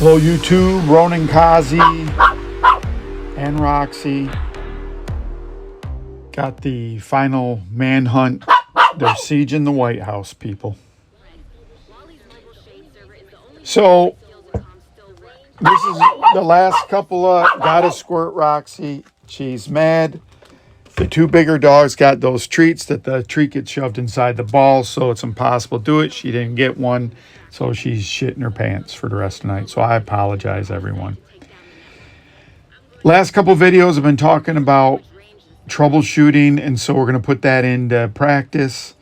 Hello YouTube, Ronan Kazi and Roxy got the final manhunt. They're sieging the White House, people. So this is the last couple of gotta squirt Roxy. She's mad. The two bigger dogs got those treats that the treat gets shoved inside the ball, so it's impossible to do it. She didn't get one, so she's shitting her pants for the rest of the night. So I apologize, everyone. Last couple videos I've been talking about troubleshooting, and so we're going to put that into practice.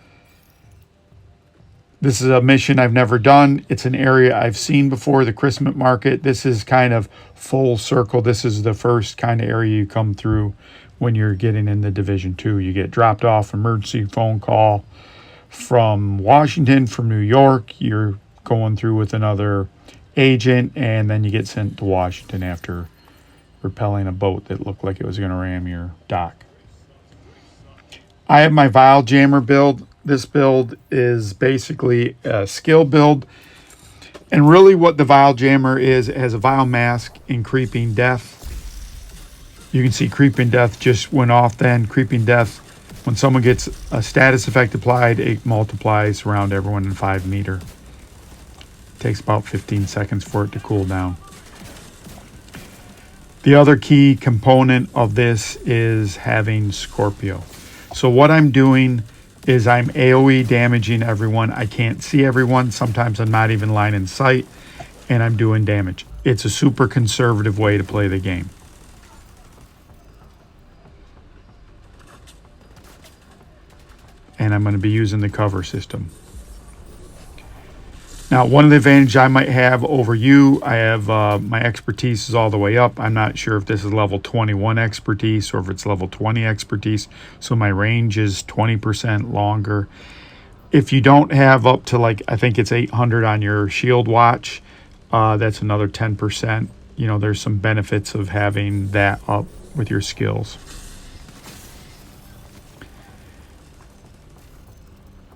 This is a mission I've never done. It's an area I've seen before, the Christmas market. This is kind of full circle. This is the first kind of area you come through when you're getting into Division 2. You get dropped off, emergency phone call from Washington, from New York. You're going through with another agent, and then you get sent to Washington after repelling a boat that looked like it was going to ram your dock. I have my vial jammer build. This build is basically a skill build. And really what the vial jammer is, it has a vial mask in Creeping Death. You can see Creeping Death just went off then. Creeping Death, when someone gets a status effect applied, it multiplies around everyone in 5 meters. It takes about 15 seconds for it to cool down. The other key component of this is having Scorpio. So what I'm doing is I'm AoE damaging everyone. I can't see everyone. Sometimes I'm not even line in sight, and I'm doing damage. It's a super conservative way to play the game. And I'm going to be using the cover system. Now, one of the advantages I might have over you, I have my expertise is all the way up. I'm not sure if this is level 21 expertise or if it's level 20 expertise. So my range is 20% longer. If you don't have up to, like, I think it's 800 on your shield watch, that's another 10%. You know, there's some benefits of having that up with your skills.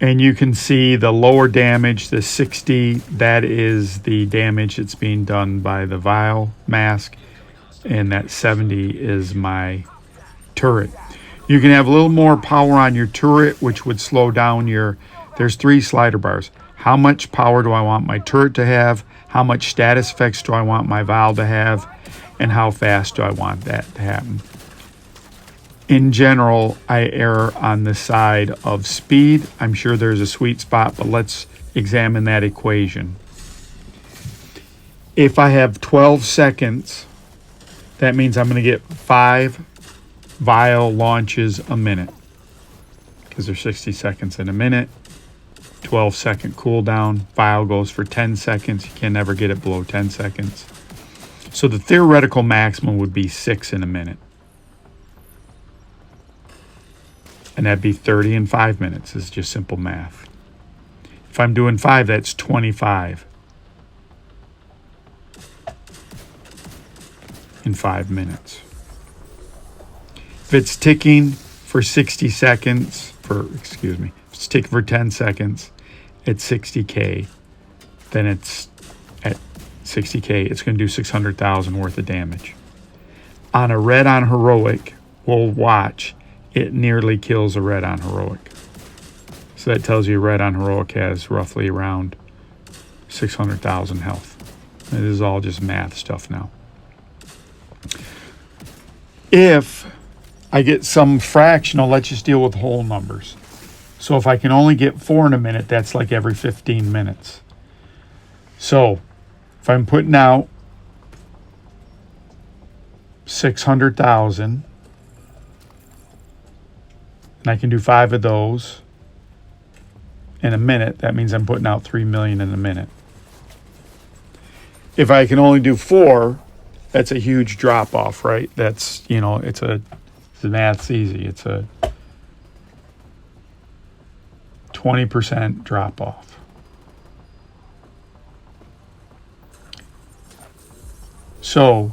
And you can see the lower damage, the 60, that is the damage that's being done by the vial mask. And that 70 is my turret. You can have a little more power on your turret, which would slow down your... There's 3 slider bars. How much power do I want my turret to have? How much status effects do I want my vial to have? And how fast do I want that to happen? In general, I err on the side of speed. I'm sure there's a sweet spot, but let's examine that equation. If I have 12 seconds, that means I'm going to get 5 vial launches a minute, because there's 60 seconds in a minute. 12-second cooldown. Vial goes for 10 seconds. You can never get it below 10 seconds. So the theoretical maximum would be 6 in a minute. And that'd be 30 in 5 minutes. It's just simple math. If I'm doing 5, that's 25 in 5 minutes. If it's ticking for 60 seconds, if it's ticking for 10 seconds at 60K, then it's at 60K, it's going to do 600,000 worth of damage. On a red on heroic, we'll watch. It nearly kills a red on heroic. So that tells you red on heroic has roughly around 600,000 health. It is all just math stuff now. If I get some fractional, let's just deal with whole numbers. So if I can only get 4 in a minute, that's like every 15 minutes. So if I'm putting out 600,000, and I can do 5 of those in a minute, that means I'm putting out 3 million in a minute. If I can only do 4, that's a huge drop off, right? That's, you know, the math's easy. It's a 20% drop off. So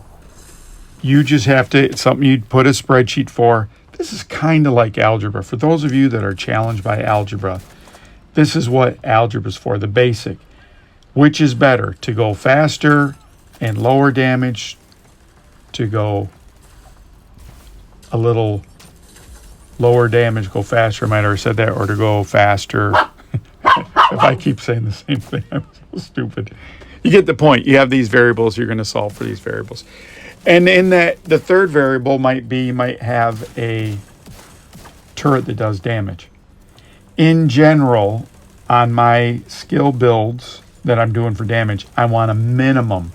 you just have to, it's something you'd put a spreadsheet for. This is kind of like algebra. For those of you that are challenged by algebra, this is what algebra is for, the basic. Which is better, to go faster and lower damage to go a little lower damage, go faster. I might have already said that, or to go faster. If I keep saying the same thing, I'm so stupid. You get the point. You have these variables. You're going to solve for these variables. And in that, the third variable you might have a turret that does damage. In general, on my skill builds that I'm doing for damage, I want a minimum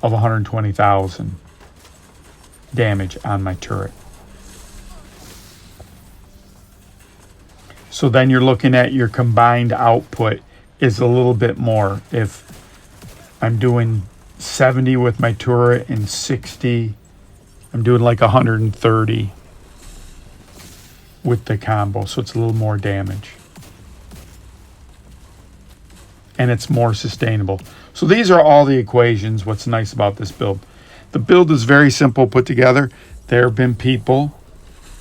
of 120,000 damage on my turret. So then you're looking at your combined output is a little bit more. If I'm doing 70 with my turret and 60, I'm doing like 130 with the combo. So it's a little more damage. And it's more sustainable. So these are all the equations. What's nice about this build. The build is very simple put together. There have been people,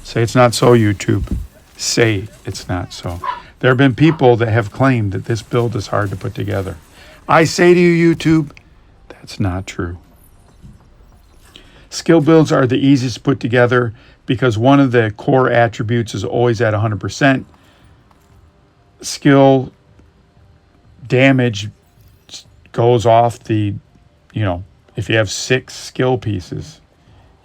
say it's not so, YouTube. Say it's not so. There have been people that have claimed that this build is hard to put together. I say to you, YouTube, that's not true. Skill builds are the easiest to put together because one of the core attributes is always at 100%. Skill damage goes off the, if you have 6 skill pieces,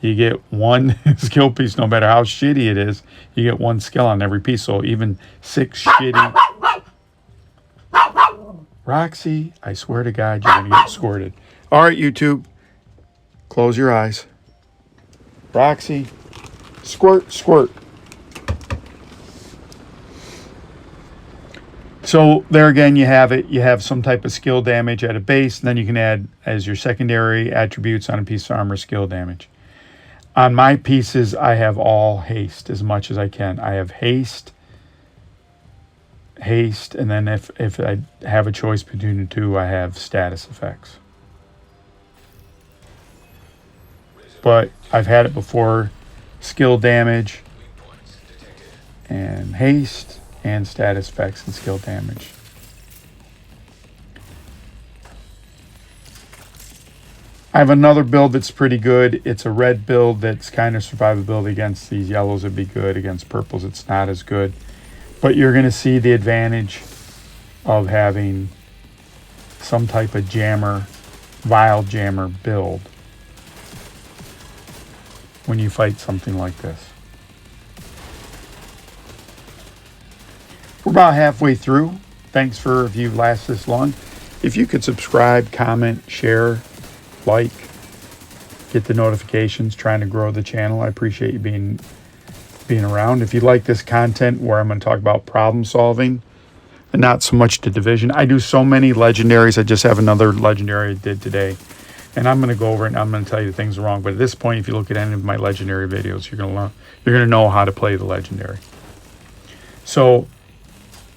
you get 1 skill piece, no matter how shitty it is, you get 1 skill on every piece. So even 6 shitty. Roxy, I swear to God, you're going to get squirted. All right, YouTube, close your eyes. Roxy, squirt, squirt. So there again, you have it. You have some type of skill damage at a base, and then you can add as your secondary attributes on a piece of armor skill damage. On my pieces, I have all haste as much as I can. I have haste, and then if I have a choice between the two, I have status effects. But I've had it before, skill damage and haste and status effects and skill damage. I have another build that's pretty good. It's a red build that's kind of survivability against these yellows would be good. Against purples, it's not as good. But you're going to see the advantage of having some type of jammer, vile jammer build when you fight something like this. We're about halfway through. Thanks for if you last this long. If you could subscribe, comment, share, like, get the notifications, trying to grow the channel. I appreciate you being around. If you like this content where I'm going to talk about problem solving and not so much the division. I do so many legendaries. I just have another legendary I did today. And I'm going to go over it and I'm going to tell you things wrong. But at this point, if you look at any of my legendary videos, you're going to know how to play the legendary. So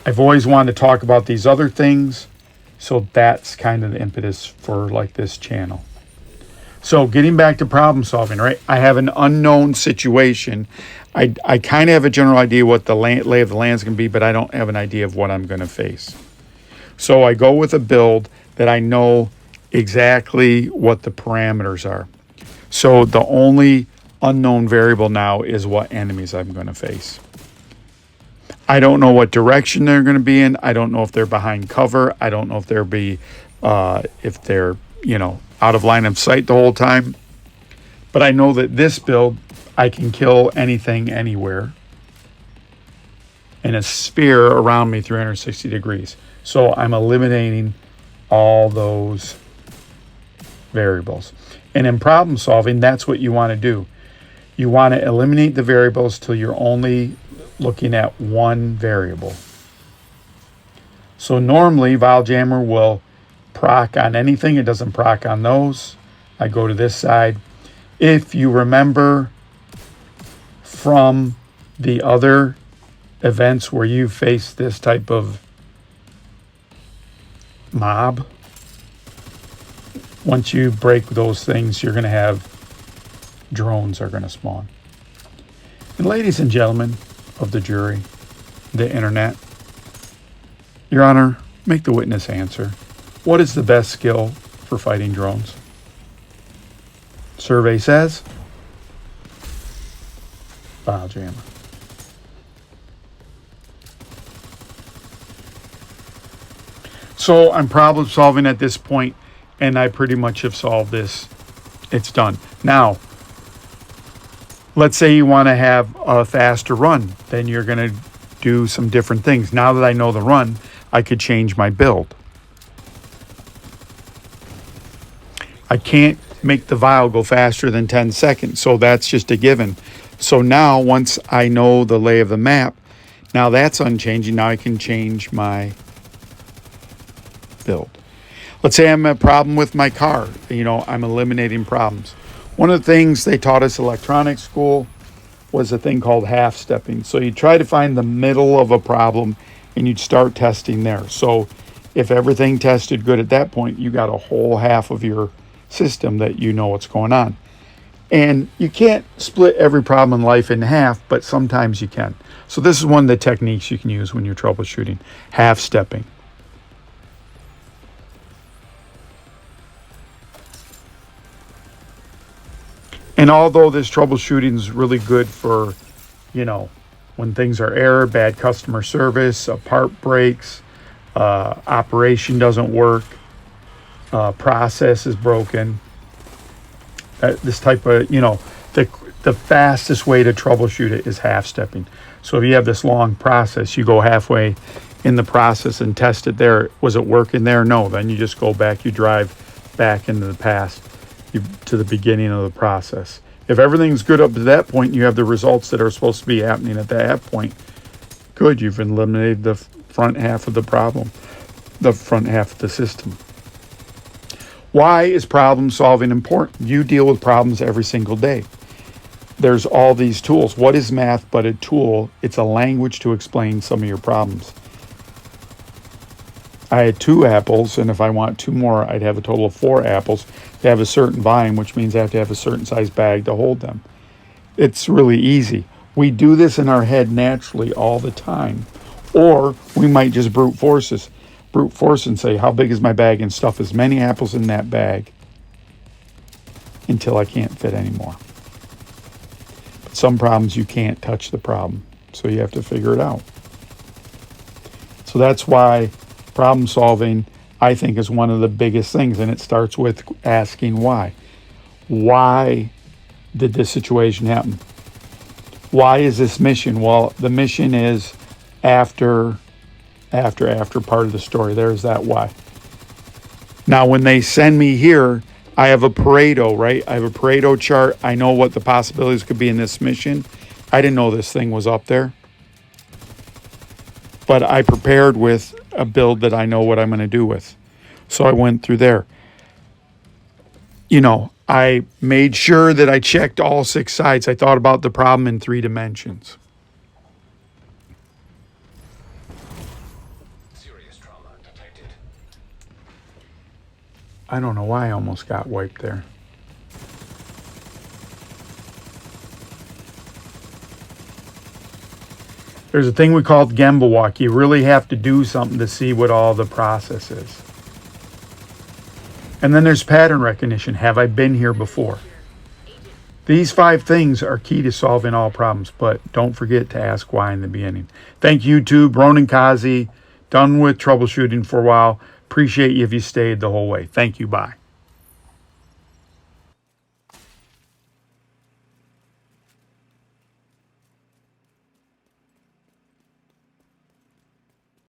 I've always wanted to talk about these other things. So that's kind of the impetus for like this channel. So getting back to problem solving, right? I have an unknown situation. I kind of have a general idea what the lay of the land is going to be, but I don't have an idea of what I'm going to face. So I go with a build that I know exactly what the parameters are. So the only unknown variable now is what enemies I'm going to face. I don't know what direction they're going to be in. I don't know if they're behind cover. I don't know if if they're, out of line of sight the whole time. But I know that this build, I can kill anything, anywhere. And a sphere around me 360 degrees. So I'm eliminating all those variables. And in problem solving, that's what you want to do. You want to eliminate the variables till you're only looking at one variable. So normally, Vile Jammer will proc on anything. It doesn't proc on those. I go to this side. If you remember from the other events where you face this type of mob, once you break those things, you're going to have drones are going to spawn. And ladies and gentlemen of the jury, the internet, Your Honor, make the witness answer. What is the best skill for fighting drones? survey says file jammer. So I'm problem solving at this point, and I pretty much have solved this. It's done. Now, let's say you want to have a faster run. Then you're going to do some different things. Now that I know the run, I could change my build. I can't make the vial go faster than 10 seconds, so that's just a given. So now, once I know the lay of the map, now that's unchanging. Now I can change my build. Let's say I'm a problem with my car. I'm eliminating problems. One of the things they taught us in electronics school was a thing called half stepping. So you try to find the middle of a problem and you'd start testing there. So if everything tested good at that point, you got a whole half of your system that you know what's going on. And you can't split every problem in life in half, but sometimes you can. So this is one of the techniques you can use when you're troubleshooting, half stepping. And although this troubleshooting is really good for, when things are error, bad customer service, a part breaks, operation doesn't work, process is broken, this type of, the fastest way to troubleshoot it is half stepping. So if you have this long process, you go halfway in the process and test it there. Was it working there? No. Then you just go back, you drive back into the past. To the beginning of the process. If everything's good up to that point, you have the results that are supposed to be happening at that point. Good, you've eliminated the front half of the problem, the front half of the system. Why is problem solving important? You deal with problems every single day. There's all these tools. What is math but a tool? It's a language to explain some of your problems. I had 2 apples, and if I want 2 more, I'd have a total of 4 apples. They have a certain volume, which means I have to have a certain size bag to hold them. It's really easy. We do this in our head naturally all the time. Or we might just brute force and say, how big is my bag, and stuff as many apples in that bag until I can't fit anymore. But some problems you can't touch the problem, so you have to figure it out. So that's why problem solving, I think, is one of the biggest things, and it starts with asking why. Why did this situation happen? Why is this mission? Well, the mission is after part of the story. There's that why. Now, when they send me here, I have a Pareto, right? I have a Pareto chart. I know what the possibilities could be in this mission. I didn't know this thing was up there. But I prepared with a build that I know what I'm going to do with. So I went through there. I made sure that I checked all 6 sides. I thought about the problem in 3 dimensions. Serious trauma detected. I don't know why I almost got wiped there. There's a thing we call Gemba walk. You really have to do something to see what all the process is. And then there's pattern recognition. Have I been here before? These 5 things are key to solving all problems, but don't forget to ask why in the beginning. Thank you, YouTube. Ronan Kazi, done with troubleshooting for a while. Appreciate you if you stayed the whole way. Thank you. Bye.